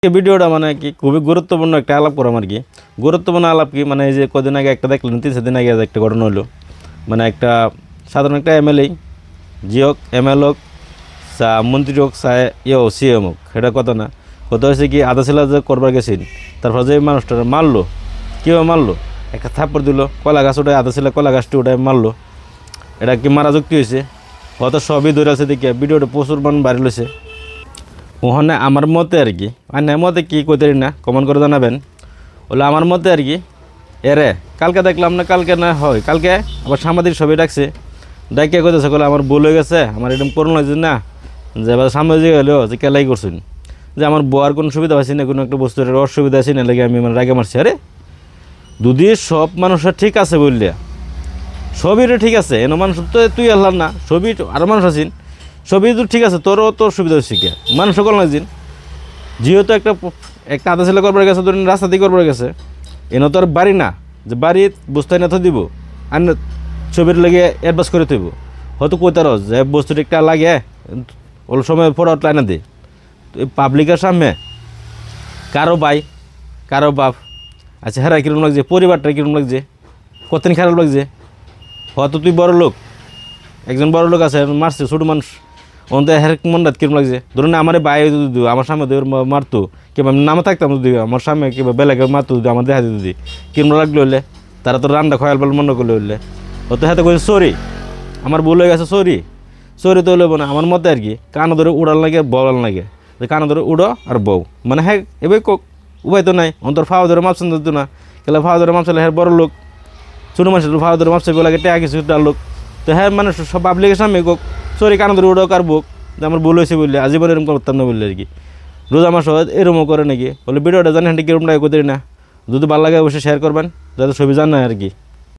এই ভিডিওটা মানে কি খুবই গুরুত্বপূর্ণ একটা আলাপ করলাম আর কি। গুরুত্বপূর্ণ আলাপ কি মানে এই যে কদিন আগে একটা দেখলেন 3 দিন আগে একটা ঘটনা হলো। মানে একটা সাধারণ একটা এমএলএ জি হোক এমএলএ হোক মন্ত্রী হোক হোক সিএম হোক সেটা কথা না। কথা হয়েছে কি আধা ছেলা যে করবার গেছেন তারপর যে মানুষটা মারলো কীভাবে মারলো একটা থাপ্পড় দিল কলা গাছ ওটায় আধা ছেলে কলা গাছটি ওটায় মারলো। এটা কি মারা যুক্তি হয়েছে হয়তো সবই ধরে আছে দেখে ভিডিওটা প্রচুর মান বাড়ি লইছে। ওখানে আমার মতে আর কি আর মতে কী কইতে না কমেন্ট করে জানাবেন। বলে আমার মতে আর কি এরে কালকে দেখলাম না কালকে না হয় কালকে আবার সাংবাদিক সবাই ডাকছে ডাকিয়ে কইতেছে বলে আমার ভুল হয়ে গেছে আমার এরকম করুন লাগছে না যে এবার সাংবাদিক হলেও যে কেলাই করছেন যে আমার বউয়ার কোনো সুবিধা হয়েছে না কোনো একটা বস্তুর অসুবিধা আছে না লাগে আমি মানে রাগে মারছি। আরে যদি সব মানুষের ঠিক আছে বললে সবই ঠিক আছে এনে মানুষ তো তুই আল্লাহ না সবই আরও মানুষ আছেন সবই তো ঠিক আছে তোরও তোর সুবিধা হচ্ছে কে মানুষ সকল লাগছেন যেহেতু একটা আধা ছেলে করবার গেছে ধরেন রাস্তা দিয়ে করবার গেছে এনে তো আর বাড়ি না যে বাড়ি বস্তায় না তো দিব আর ছবির লাগে অ্যাডভান্স করে থইব হয়তো কইতারও যে বস্তুটা একটা লাগে ওর সময় পরে লাইনা দে পাবলিকের সামনে কারো ভাই কারো বাপ আচ্ছা হ্যাঁ কীরকম লাগছে পরিবারটা কীরকম লাগছে কতদিন খারাপ লাগছে হয়তো তুই বড় লোক একজন বড় লোক আছে মারছে ছোটো মানুষ অন্ত হ্যাঁ মনটা কীরকম লাগছে ধরুন আমার ভাই যদি আমার সামনে মারতো কিংবা নামে থাকতাম যদি আমার সামনে কিংবা বেলাকে মারতো যদি আমার দেখা দিত কিরম লাগলো হইলে তারা তো রান্না খয়াল বলে মনে করলে হইলে হয়তো হ্যাঁ তো কই সরি আমার ভুল হয়ে গেছে সরি সরি তো হইলে না আমার মতে আর কি কানো ধরে উড়াল লাগে বলাল লাগে যে কানো ধরে উড়ো আর বউ মানে হ্যাঁ এবার কোক উপায় তো নাই অন্তর ফাওয়া ধরে মাপছেন তো না কেলা ফাওয়া ধরে মাপছলে হ্যাঁ বড় লোক ছোটো মানুষের ফাওয়া ধরে মাপছে লাগে টেয়া কিছু তার লোক তো হ্যাঁ মানুষ সব পাবলিকের সামনে কোক সরি কানো ধরে উড়ো আর বুক যে আমার ভুল হয়েছে বললে আজীবন এরকম করতাম না বললে আর কি রোজা মাস এরকমও করে নাকি বলে ভিডিওটা জানেন কীরকম লাগে কোথায় না যদি ভালো লাগে অবশ্যই শেয়ার করবেন যাতে ছবি জান না আর কি।